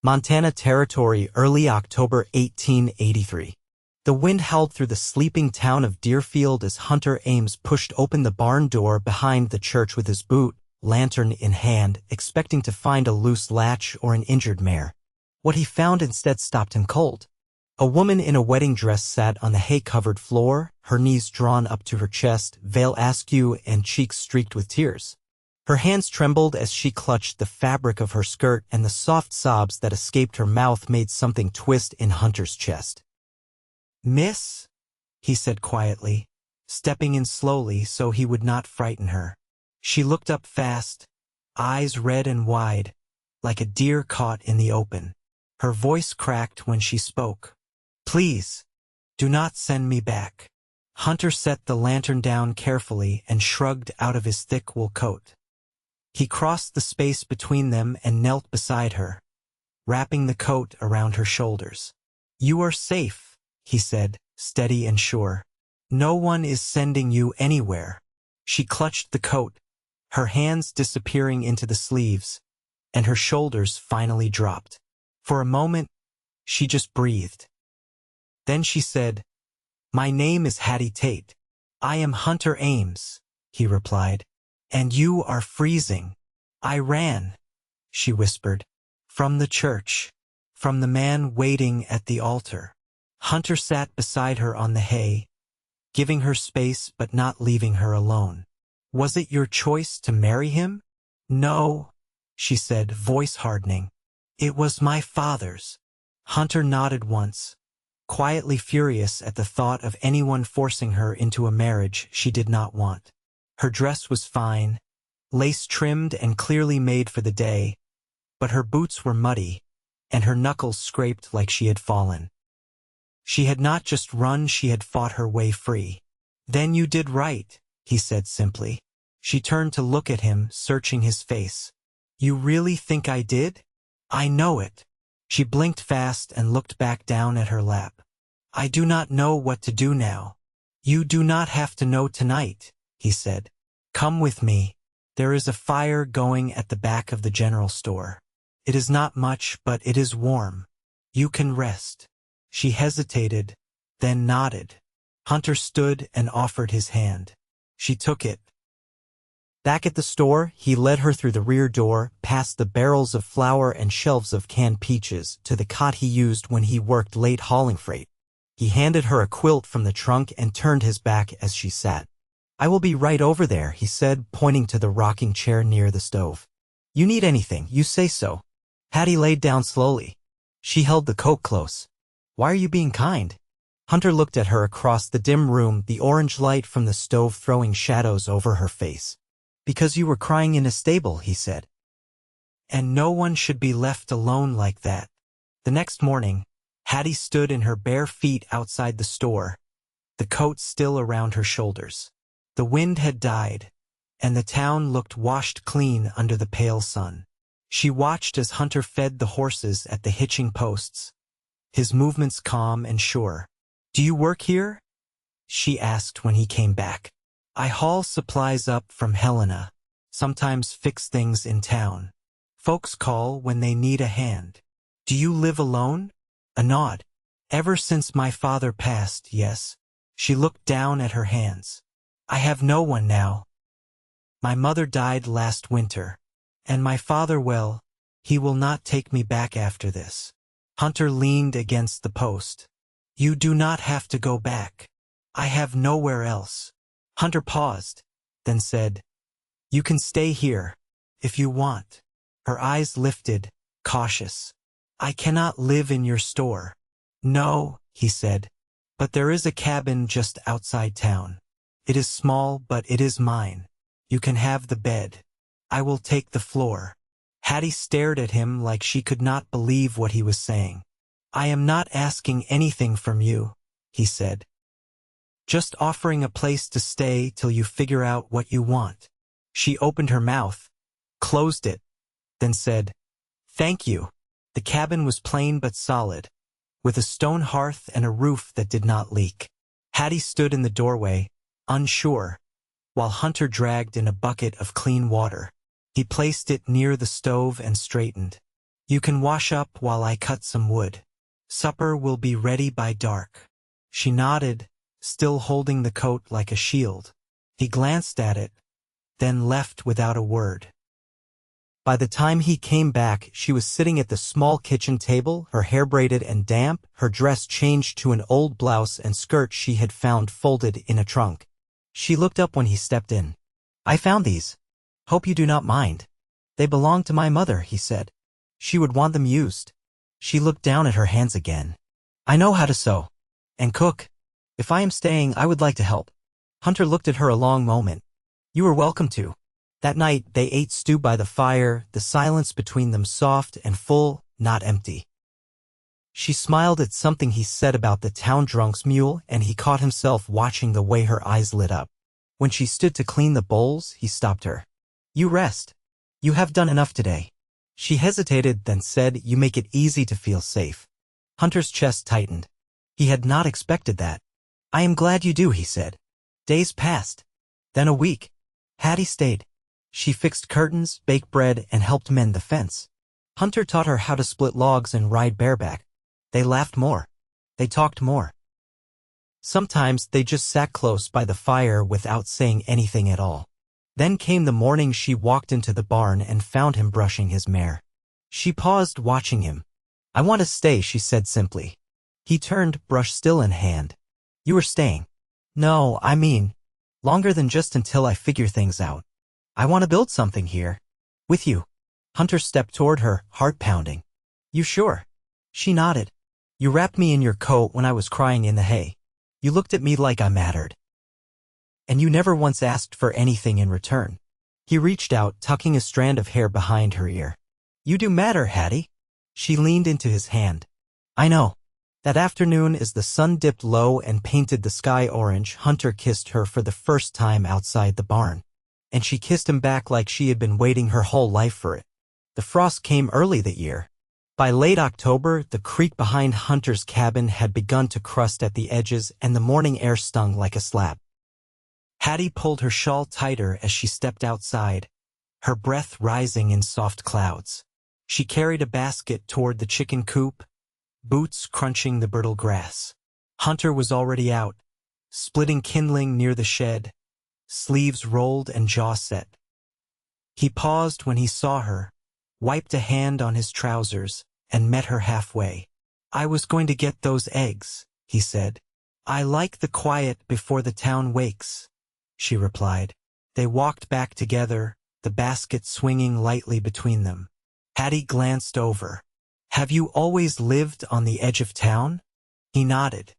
Montana Territory, early October 1883. The wind howled through the sleeping town of Deerfield as Hunter Ames pushed open the barn door behind the church with his boot, lantern in hand, expecting to find a loose latch or an injured mare. What he found instead stopped him cold. A woman in a wedding dress sat on the hay-covered floor, her knees drawn up to her chest, veil askew and cheeks streaked with tears. Her hands trembled as she clutched the fabric of her skirt, and the soft sobs that escaped her mouth made something twist in Hunter's chest. "Miss?" he said quietly, stepping in slowly so he would not frighten her. She looked up fast, eyes red and wide, like a deer caught in the open. Her voice cracked when she spoke. "Please, do not send me back." Hunter set the lantern down carefully and shrugged out of his thick wool coat. He crossed the space between them and knelt beside her, wrapping the coat around her shoulders. "You are safe," he said, steady and sure. "No one is sending you anywhere." She clutched the coat, her hands disappearing into the sleeves, and her shoulders finally dropped. For a moment, she just breathed. Then she said, "My name is Hattie Tate. I am Hunter Ames," he replied. "And you are freezing." "I ran," she whispered, "from the church, from the man waiting at the altar." Hunter sat beside her on the hay, giving her space but not leaving her alone. "Was it your choice to marry him?" "No," she said, voice hardening. "It was my father's." Hunter nodded once, quietly furious at the thought of anyone forcing her into a marriage she did not want. Her dress was fine, lace-trimmed and clearly made for the day, but her boots were muddy, and her knuckles scraped like she had fallen. She had not just run, she had fought her way free. "Then you did right," he said simply. She turned to look at him, searching his face. "You really think I did?" "I know it." She blinked fast and looked back down at her lap. "I do not know what to do now." "You do not have to know tonight," he said. "Come with me. There is a fire going at the back of the general store. It is not much, but it is warm. You can rest." She hesitated, then nodded. Hunter stood and offered his hand. She took it. Back at the store, he led her through the rear door, past the barrels of flour and shelves of canned peaches, to the cot he used when he worked late hauling freight. He handed her a quilt from the trunk and turned his back as she sat. "I will be right over there," he said, pointing to the rocking chair near the stove. "You need anything, you say so." Hattie laid down slowly. She held the coat close. "Why are you being kind?" Hunter looked at her across the dim room, the orange light from the stove throwing shadows over her face. "Because you were crying in a stable," he said. "And no one should be left alone like that." The next morning, Hattie stood in her bare feet outside the store, the coat still around her shoulders. The wind had died, and the town looked washed clean under the pale sun. She watched as Hunter fed the horses at the hitching posts, his movements calm and sure. "Do you work here?" she asked when he came back. "I haul supplies up from Helena, sometimes fix things in town. Folks call when they need a hand." "Do you live alone?" A nod. "Ever since my father passed, yes." She looked down at her hands. "I have no one now. My mother died last winter, and my father, well, he will not take me back after this." Hunter leaned against the post. "You do not have to go back. I have nowhere else." Hunter paused, then said, "You can stay here, if you want." Her eyes lifted, cautious. "I cannot live in your store." "No," he said, "but there is a cabin just outside town. It is small, but it is mine. You can have the bed. I will take the floor." Hattie stared at him like she could not believe what he was saying. "I am not asking anything from you," he said. "Just offering a place to stay till you figure out what you want." She opened her mouth, closed it, then said, "Thank you." The cabin was plain but solid, with a stone hearth and a roof that did not leak. Hattie stood in the doorway, unsure, while Hunter dragged in a bucket of clean water. He placed it near the stove and straightened. You can wash up while I cut some wood. Supper will be ready by dark. She nodded, still holding the coat like a shield. He glanced at it, then left without a word. By the time he came back, she was sitting at the small kitchen table, her hair braided and damp, her dress changed to an old blouse and skirt she had found folded in a trunk. She looked up when he stepped in. I found these. Hope you do not mind. They belong to my mother, he said. She would want them used. She looked down at her hands again. I know how to sew. And cook. If I am staying, I would like to help. Hunter looked at her a long moment. You are welcome to. That night, they ate stew by the fire, the silence between them soft and full, not empty. She smiled at something he said about the town drunk's mule, and he caught himself watching the way her eyes lit up. When she stood to clean the bowls, he stopped her. You rest. You have done enough today. She hesitated, then said, You make it easy to feel safe. Hunter's chest tightened. He had not expected that. I am glad you do, he said. Days passed. Then a week. Hattie stayed. She fixed curtains, baked bread, and helped mend the fence. Hunter taught her how to split logs and ride bareback. They laughed more. They talked more. Sometimes they just sat close by the fire without saying anything at all. Then came the morning she walked into the barn and found him brushing his mare. She paused, watching him. I want to stay, she said simply. He turned, brush still in hand. You are staying? No, I mean, longer than just until I figure things out. I want to build something here. With you. Hunter stepped toward her, heart pounding. You sure? She nodded. You wrapped me in your coat when I was crying in the hay. You looked at me like I mattered. And you never once asked for anything in return. He reached out, tucking a strand of hair behind her ear. You do matter, Hattie. She leaned into his hand. I know. That afternoon, as the sun dipped low and painted the sky orange, Hunter kissed her for the first time outside the barn. And she kissed him back like she had been waiting her whole life for it. The frost came early that year. By late October, the creek behind Hunter's cabin had begun to crust at the edges, and the morning air stung like a slap. Hattie pulled her shawl tighter as she stepped outside, her breath rising in soft clouds. She carried a basket toward the chicken coop, boots crunching the brittle grass. Hunter was already out, splitting kindling near the shed, sleeves rolled and jaw set. He paused when he saw her, wiped a hand on his trousers, and met her halfway. I was going to get those eggs, he said. I like the quiet before the town wakes, she replied. They walked back together, the basket swinging lightly between them. Hattie glanced over. Have you always lived on the edge of town? He nodded.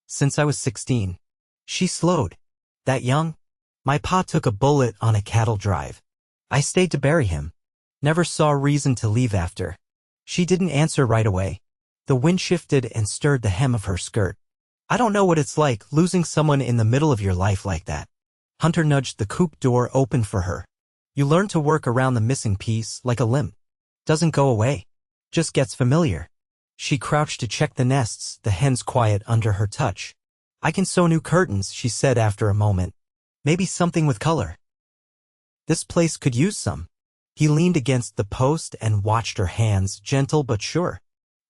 Since I was 16. She slowed. That young? My pa took a bullet on a cattle drive. I stayed to bury him. Never saw reason to leave after. She didn't answer right away. The wind shifted and stirred the hem of her skirt. I don't know what it's like, losing someone in the middle of your life like that. Hunter nudged the coop door open for her. You learn to work around the missing piece like a limp. Doesn't go away. Just gets familiar. She crouched to check the nests, the hens quiet under her touch. I can sew new curtains, she said after a moment. Maybe something with color. This place could use some. He leaned against the post and watched her hands, gentle but sure.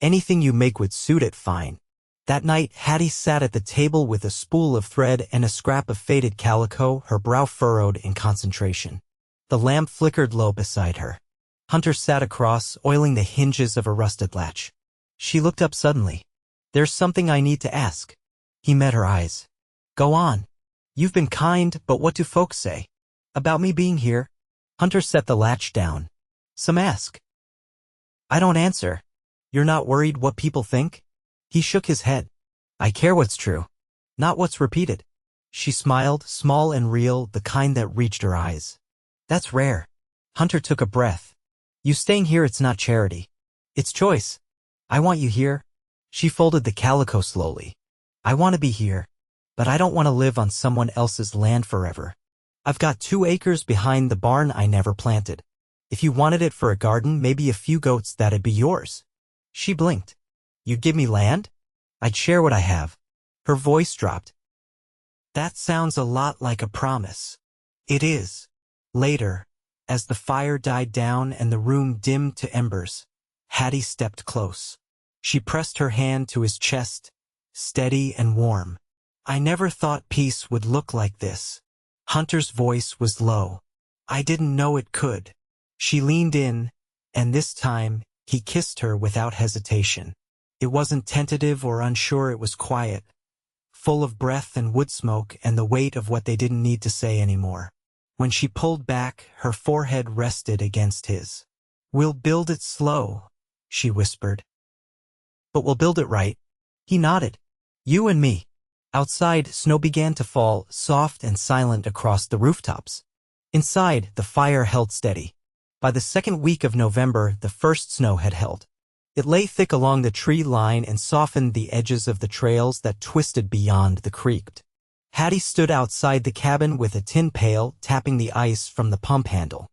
Anything you make would suit it fine. That night, Hattie sat at the table with a spool of thread and a scrap of faded calico, her brow furrowed in concentration. The lamp flickered low beside her. Hunter sat across, oiling the hinges of a rusted latch. She looked up suddenly. There's something I need to ask. He met her eyes. Go on. You've been kind, but what do folks say? About me being here? Hunter set the latch down. Some ask. I don't answer. You're not worried what people think? He shook his head. I care what's true, not what's repeated. She smiled, small and real, the kind that reached her eyes. That's rare. Hunter took a breath. You staying here, it's not charity. It's choice. I want you here. She folded the calico slowly. I want to be here, but I don't want to live on someone else's land forever. I've got 2 acres behind the barn I never planted. If you wanted it for a garden, maybe a few goats, that'd be yours. She blinked. You'd give me land? I'd share what I have. Her voice dropped. That sounds a lot like a promise. It is. Later, as the fire died down and the room dimmed to embers, Hattie stepped close. She pressed her hand to his chest, steady and warm. I never thought peace would look like this. Hunter's voice was low. I didn't know it could. She leaned in, and this time, he kissed her without hesitation. It wasn't tentative or unsure, it was quiet, full of breath and wood smoke and the weight of what they didn't need to say anymore. When she pulled back, her forehead rested against his. We'll build it slow, she whispered. But we'll build it right. He nodded. You and me. Outside, snow began to fall, soft and silent across the rooftops. Inside, the fire held steady. By the second week of November, the first snow had held. It lay thick along the tree line and softened the edges of the trails that twisted beyond the creek. Hattie stood outside the cabin with a tin pail, tapping the ice from the pump handle.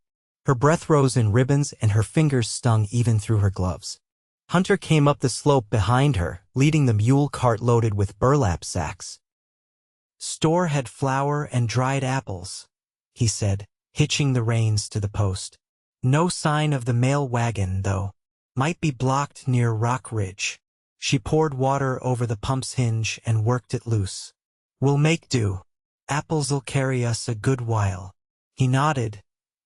Her breath rose in ribbons and her fingers stung even through her gloves. Hunter came up the slope behind her, leading the mule cart loaded with burlap sacks. Store had flour and dried apples, he said, hitching the reins to the post. No sign of the mail wagon, though. Might be blocked near Rock Ridge. She poured water over the pump's hinge and worked it loose. We'll make do. Apples'll carry us a good while. He nodded,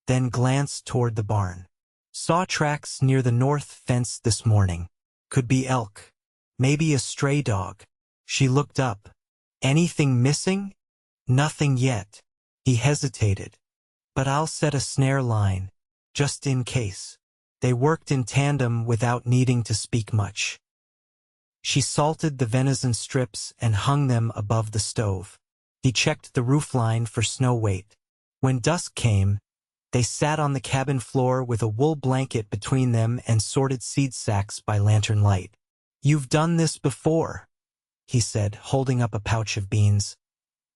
then glanced toward the barn. Saw tracks near the north fence this morning. Could be elk. Maybe a stray dog. She looked up. Anything missing? Nothing yet. He hesitated. But I'll set a snare line, just in case. They worked in tandem without needing to speak much. She salted the venison strips and hung them above the stove. He checked the roofline for snow weight. When dusk came, they sat on the cabin floor with a wool blanket between them and sorted seed sacks by lantern light. You've done this before, he said, holding up a pouch of beans.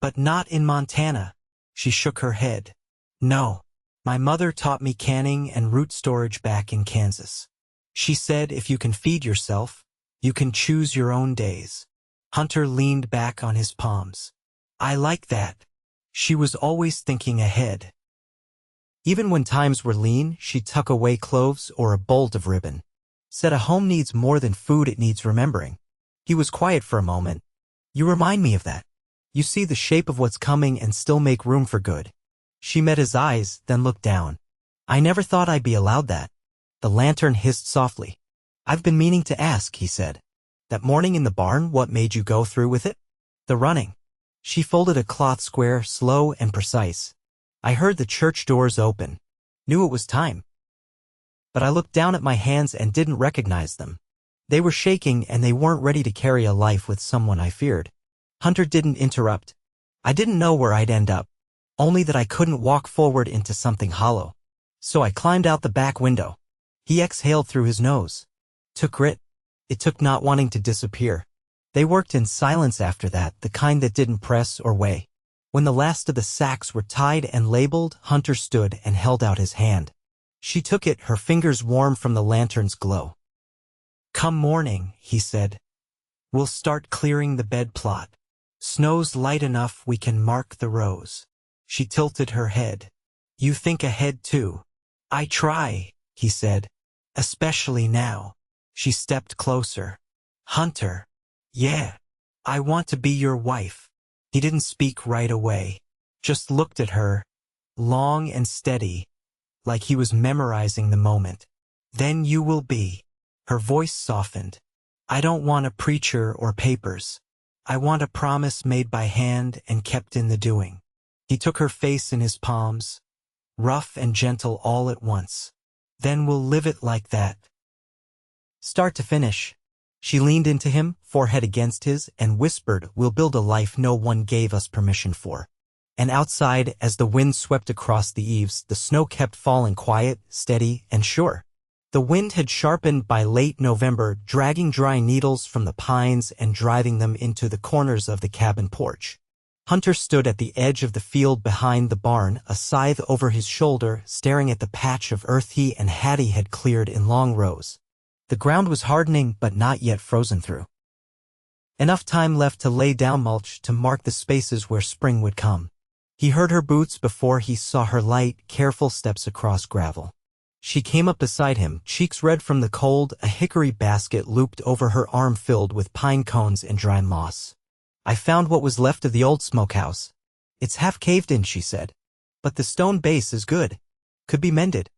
But not in Montana. She shook her head. No. My mother taught me canning and root storage back in Kansas. She said if you can feed yourself, you can choose your own days. Hunter leaned back on his palms. I like that. She was always thinking ahead. Even when times were lean, she'd tuck away cloves or a bolt of ribbon. Said a home needs more than food, it needs remembering. He was quiet for a moment. You remind me of that. You see the shape of what's coming and still make room for good. She met his eyes, then looked down. I never thought I'd be allowed that. The lantern hissed softly. I've been meaning to ask, he said. That morning in the barn, what made you go through with it? The running. She folded a cloth square, slow and precise. I heard the church doors open. Knew it was time. But I looked down at my hands and didn't recognize them. They were shaking and they weren't ready to carry a life with someone I feared. Hunter didn't interrupt. I didn't know where I'd end up. Only that I couldn't walk forward into something hollow. So I climbed out the back window. He exhaled through his nose. Took grit. It took not wanting to disappear. They worked in silence after that, the kind that didn't press or weigh. When the last of the sacks were tied and labeled, Hunter stood and held out his hand. She took it, her fingers warm from the lantern's glow. Come morning, he said. We'll start clearing the bed plot. Snow's light enough we can mark the rows. She tilted her head. You think ahead too. I try, he said. Especially now. She stepped closer. Hunter. Yeah. I want to be your wife. He didn't speak right away. Just looked at her. Long and steady. Like he was memorizing the moment. Then you will be. Her voice softened. I don't want a preacher or papers. I want a promise made by hand and kept in the doing. He took her face in his palms, rough and gentle all at once. Then we'll live it like that. Start to finish. She leaned into him, forehead against his, and whispered, we'll build a life no one gave us permission for. And outside, as the wind swept across the eaves, the snow kept falling quiet, steady, and sure. The wind had sharpened by late November, dragging dry needles from the pines and driving them into the corners of the cabin porch. Hunter stood at the edge of the field behind the barn, a scythe over his shoulder, staring at the patch of earth he and Hattie had cleared in long rows. The ground was hardening but not yet frozen through. Enough time left to lay down mulch to mark the spaces where spring would come. He heard her boots before he saw her light, careful steps across gravel. She came up beside him, cheeks red from the cold, a hickory basket looped over her arm filled with pine cones and dry moss. I found what was left of the old smokehouse. It's half caved in, she said. But the stone base is good. Could be mended.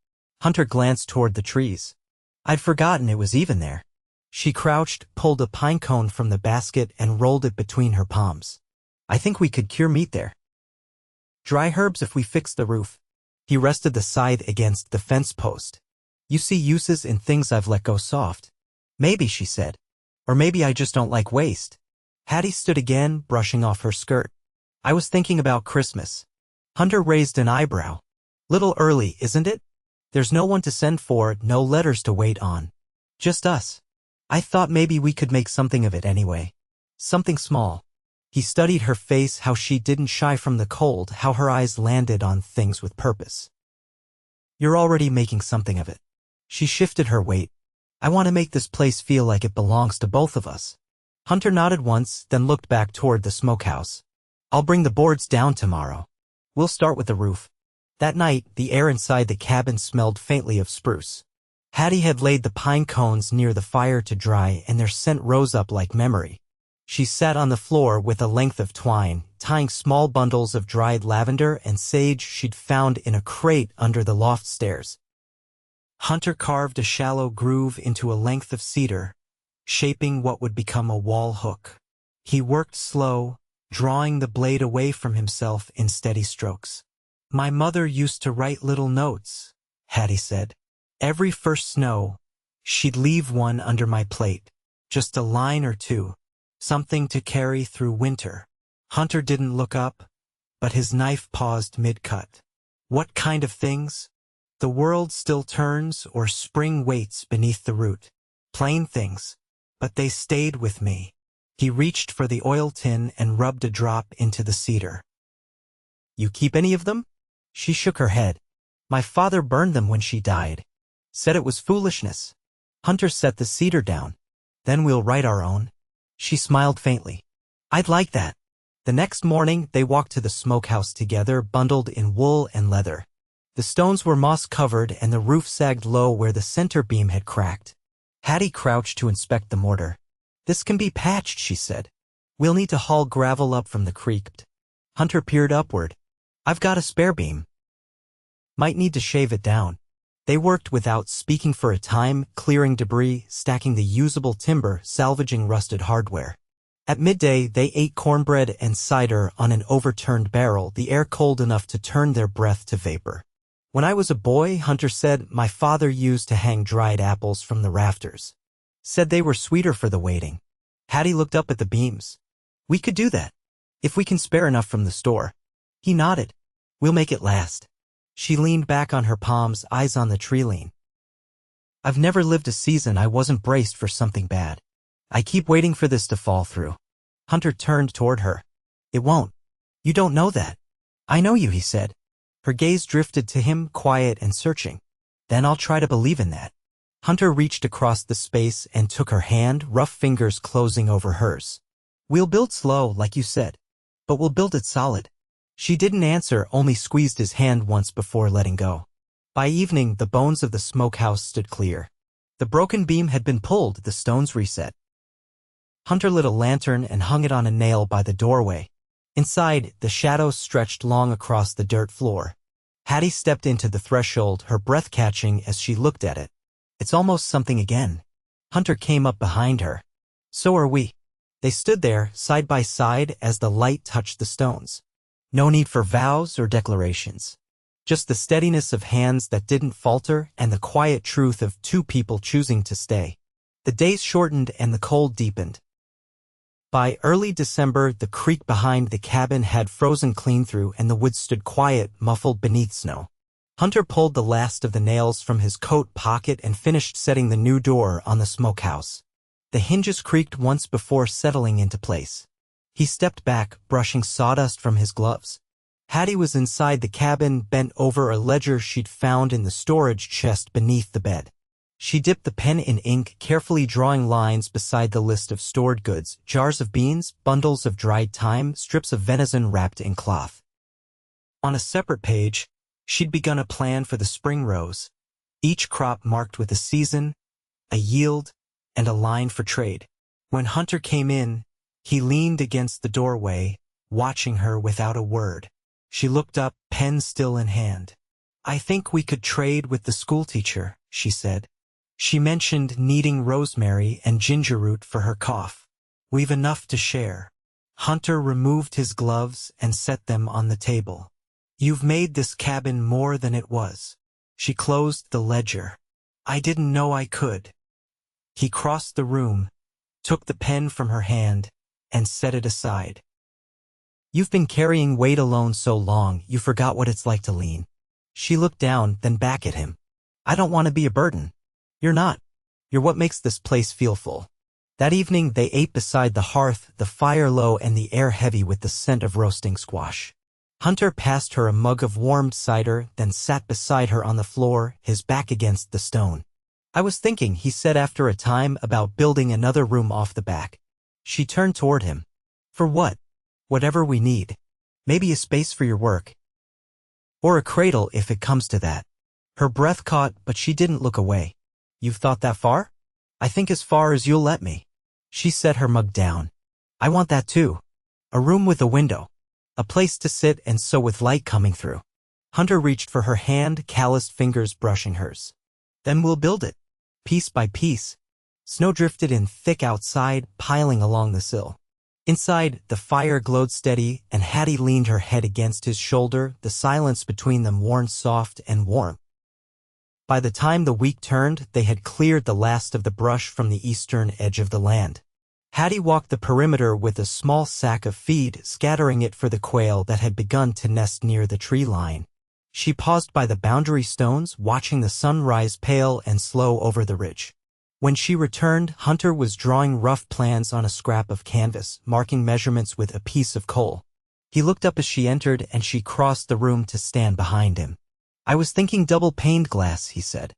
Hunter glanced toward the trees. I'd forgotten it was even there. She crouched, pulled a pine cone from the basket and rolled it between her palms. I think we could cure meat there. Dry herbs if we fix the roof. He rested the scythe against the fence post. You see uses in things I've let go soft. Maybe, she said. Or maybe I just don't like waste. Hattie stood again, brushing off her skirt. I was thinking about Christmas. Hunter raised an eyebrow. Little early, isn't it? There's no one to send for, no letters to wait on. Just us. I thought maybe we could make something of it anyway. Something small. He studied her face, how she didn't shy from the cold, how her eyes landed on things with purpose. You're already making something of it. She shifted her weight. I want to make this place feel like it belongs to both of us. Hunter nodded once, then looked back toward the smokehouse. I'll bring the boards down tomorrow. We'll start with the roof. That night, the air inside the cabin smelled faintly of spruce. Hattie had laid the pine cones near the fire to dry, and their scent rose up like memory. She sat on the floor with a length of twine, tying small bundles of dried lavender and sage she'd found in a crate under the loft stairs. Hunter carved a shallow groove into a length of cedar, shaping what would become a wall hook. He worked slow, drawing the blade away from himself in steady strokes. My mother used to write little notes, Hattie said. Every first snow, she'd leave one under my plate, just a line or two, something to carry through winter. Hunter didn't look up, but his knife paused mid-cut. What kind of things? The world still turns or spring waits beneath the root. Plain things, but they stayed with me. He reached for the oil tin and rubbed a drop into the cedar. You keep any of them? She shook her head. My father burned them when she died. Said it was foolishness. Hunter set the cedar down. Then we'll write our own. She smiled faintly. I'd like that. The next morning, they walked to the smokehouse together, bundled in wool and leather. The stones were moss-covered and the roof sagged low where the center beam had cracked. Hattie crouched to inspect the mortar. This can be patched, she said. We'll need to haul gravel up from the creek. Hunter peered upward. I've got a spare beam. Might need to shave it down. They worked without speaking for a time, clearing debris, stacking the usable timber, salvaging rusted hardware. At midday, they ate cornbread and cider on an overturned barrel, the air cold enough to turn their breath to vapor. When I was a boy, Hunter said, my father used to hang dried apples from the rafters. Said they were sweeter for the waiting. Hattie looked up at the beams. We could do that. If we can spare enough from the store. He nodded. We'll make it last. She leaned back on her palms, eyes on the tree lean. I've never lived a season I wasn't braced for something bad. I keep waiting for this to fall through. Hunter turned toward her. It won't. You don't know that. I know you, he said. Her gaze drifted to him, quiet and searching. Then I'll try to believe in that. Hunter reached across the space and took her hand, rough fingers closing over hers. We'll build slow, like you said. But we'll build it solid. She didn't answer, only squeezed his hand once before letting go. By evening, the bones of the smokehouse stood clear. The broken beam had been pulled, the stones reset. Hunter lit a lantern and hung it on a nail by the doorway. Inside, the shadows stretched long across the dirt floor. Hattie stepped into the threshold, her breath catching as she looked at it. It's almost something again. Hunter came up behind her. So are we. They stood there, side by side, as the light touched the stones. No need for vows or declarations. Just the steadiness of hands that didn't falter and the quiet truth of two people choosing to stay. The days shortened and the cold deepened. By early December, the creek behind the cabin had frozen clean through and the woods stood quiet, muffled beneath snow. Hunter pulled the last of the nails from his coat pocket and finished setting the new door on the smokehouse. The hinges creaked once before settling into place. He stepped back, brushing sawdust from his gloves. Hattie was inside the cabin, bent over a ledger she'd found in the storage chest beneath the bed. She dipped the pen in ink, carefully drawing lines beside the list of stored goods, jars of beans, bundles of dried thyme, strips of venison wrapped in cloth. On a separate page, she'd begun a plan for the spring rose. each crop marked with a season, a yield, and a line for trade. When Hunter came in, he leaned against the doorway, watching her without a word. She looked up, pen still in hand. "I think we could trade with the schoolteacher," she said. She mentioned needing rosemary and ginger root for her cough. "We've enough to share." Hunter removed his gloves and set them on the table. "You've made this cabin more than it was." She closed the ledger. "I didn't know I could." He crossed the room, took the pen from her hand, and set it aside. "You've been carrying weight alone so long, you forgot what it's like to lean." She looked down, then back at him. "I don't want to be a burden." "You're not. You're what makes this place feel full." That evening they ate beside the hearth, the fire low and the air heavy with the scent of roasting squash. Hunter passed her a mug of warmed cider, then sat beside her on the floor, his back against the stone. "I was thinking," he said after a time, "about building another room off the back." She turned toward him. "For what?" "Whatever we need. Maybe a space for your work. Or a cradle if it comes to that." Her breath caught, but she didn't look away. "You've thought that far?" "I think as far as you'll let me." She set her mug down. "I want that too. A room with a window. A place to sit and sew with light coming through." Hunter reached for her hand, calloused fingers brushing hers. "Then we'll build it, piece by piece." Snow drifted in thick outside, piling along the sill. Inside, the fire glowed steady, and Hattie leaned her head against his shoulder, the silence between them worn soft and warm. By the time the week turned, they had cleared the last of the brush from the eastern edge of the land. Hattie walked the perimeter with a small sack of feed, scattering it for the quail that had begun to nest near the tree line. She paused by the boundary stones, watching the sun rise pale and slow over the ridge. When she returned, Hunter was drawing rough plans on a scrap of canvas, marking measurements with a piece of coal. He looked up as she entered, and she crossed the room to stand behind him. "I was thinking double-paned glass," he said.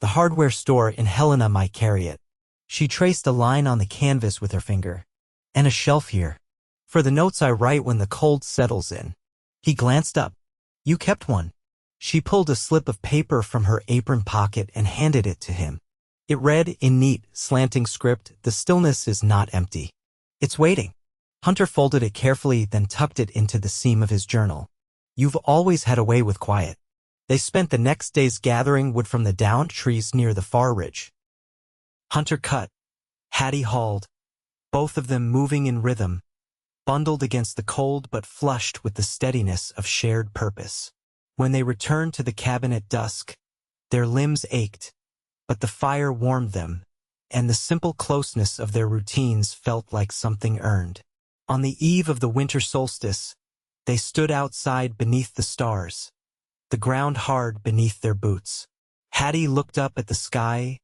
"The hardware store in Helena might carry it." She traced a line on the canvas with her finger. "And a shelf here. For the notes I write when the cold settles in." He glanced up. "You kept one." She pulled a slip of paper from her apron pocket and handed it to him. It read in neat, slanting script, "The stillness is not empty. It's waiting." Hunter folded it carefully, then tucked it into the seam of his journal. "You've always had a way with quiet." They spent the next days gathering wood from the downed trees near the far ridge. Hunter cut. Hattie hauled, both of them moving in rhythm, bundled against the cold but flushed with the steadiness of shared purpose. When they returned to the cabin at dusk, their limbs ached, but the fire warmed them, and the simple closeness of their routines felt like something earned. On the eve of the winter solstice, they stood outside beneath the stars, the ground hard beneath their boots. Hattie looked up at the sky,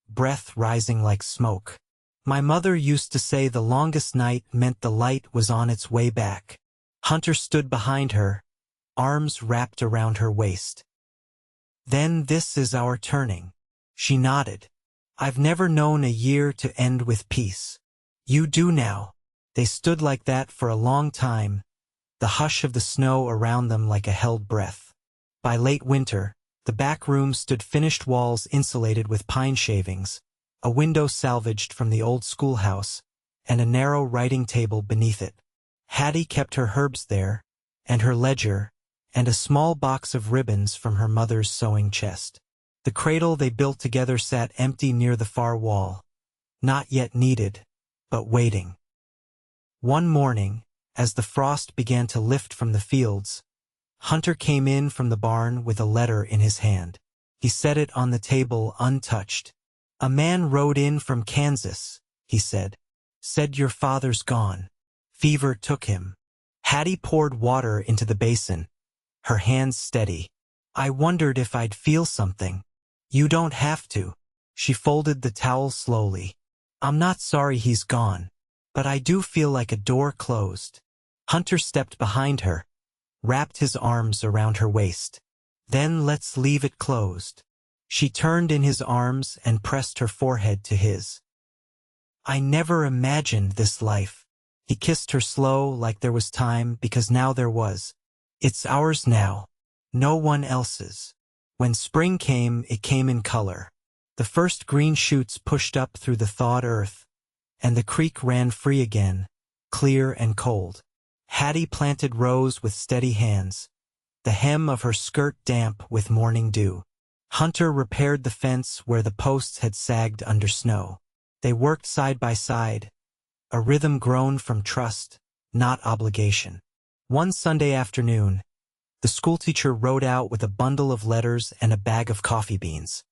breath rising like smoke. "My mother used to say the longest night meant the light was on its way back." Hunter stood behind her, arms wrapped around her waist. "Then this is our turning." She nodded. "I've never known a year to end with peace. You do now." They stood like that for a long time, the hush of the snow around them like a held breath. By late winter, the back room stood finished walls insulated with pine shavings, a window salvaged from the old schoolhouse, and a narrow writing table beneath it. Hattie kept her herbs there, and her ledger, and a small box of ribbons from her mother's sewing chest. The cradle they built together sat empty near the far wall, not yet needed, but waiting. One morning, as the frost began to lift from the fields, Hunter came in from the barn with a letter in his hand. He set it on the table untouched. "A man rode in from Kansas," he said. "Said your father's gone. Fever took him." Hattie poured water into the basin, her hands steady. "I wondered if I'd feel something." "You don't have to." She folded the towel slowly. "I'm not sorry he's gone, but I do feel like a door closed." Hunter stepped behind her, wrapped his arms around her waist. "Then let's leave it closed." She turned in his arms and pressed her forehead to his. "I never imagined this life." He kissed her slow, like there was time, because now there was. "It's ours now, no one else's. When spring came, it came in color. The first green shoots pushed up through the thawed earth, and the creek ran free again, clear and cold. Hattie planted rows with steady hands, the hem of her skirt damp with morning dew. Hunter repaired the fence where the posts had sagged under snow. They worked side by side, a rhythm grown from trust, not obligation. One Sunday afternoon, the schoolteacher rode out with a bundle of letters and a bag of coffee beans.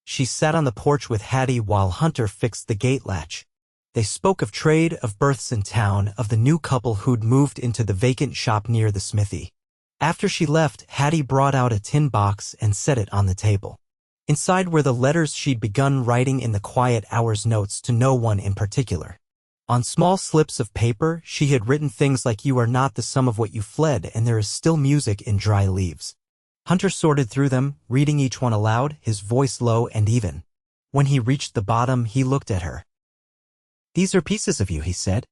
She sat on the porch with Hattie while Hunter fixed the gate latch. They spoke of trade, of births in town, of the new couple who'd moved into the vacant shop near the smithy. After she left, Hattie brought out a tin box and set it on the table. Inside were the letters she'd begun writing in the quiet hours, notes to no one in particular. On small slips of paper, she had written things like, "You are not the sum of what you fled, and there is still music in dry leaves." Hunter sorted through them, reading each one aloud, his voice low and even. When he reached the bottom, he looked at her. "These are pieces of you," he said.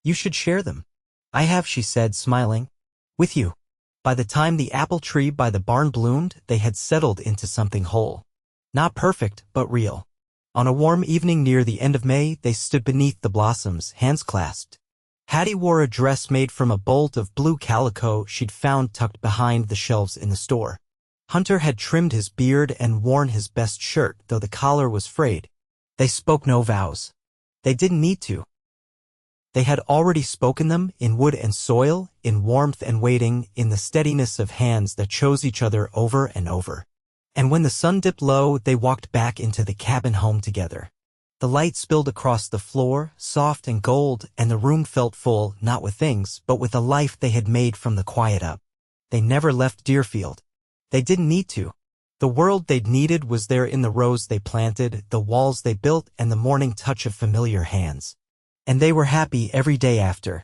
"You should share them." "I have," she said, smiling. "With you." By the time the apple tree by the barn bloomed, they had settled into something whole. Not perfect, but real. On a warm evening near the end of May, they stood beneath the blossoms, hands clasped. Hattie wore a dress made from a bolt of blue calico she'd found tucked behind the shelves in the store. Hunter had trimmed his beard and worn his best shirt, though the collar was frayed. They spoke no vows. They didn't need to. They had already spoken them, in wood and soil, in warmth and waiting, in the steadiness of hands that chose each other over and over. And when the sun dipped low, they walked back into the cabin home together. The light spilled across the floor, soft and gold, and the room felt full, not with things, but with a life they had made from the quiet up. They never left Deerfield. They didn't need to. The world they'd needed was there in the rows they planted, the walls they built, and the morning touch of familiar hands. And they were happy every day after.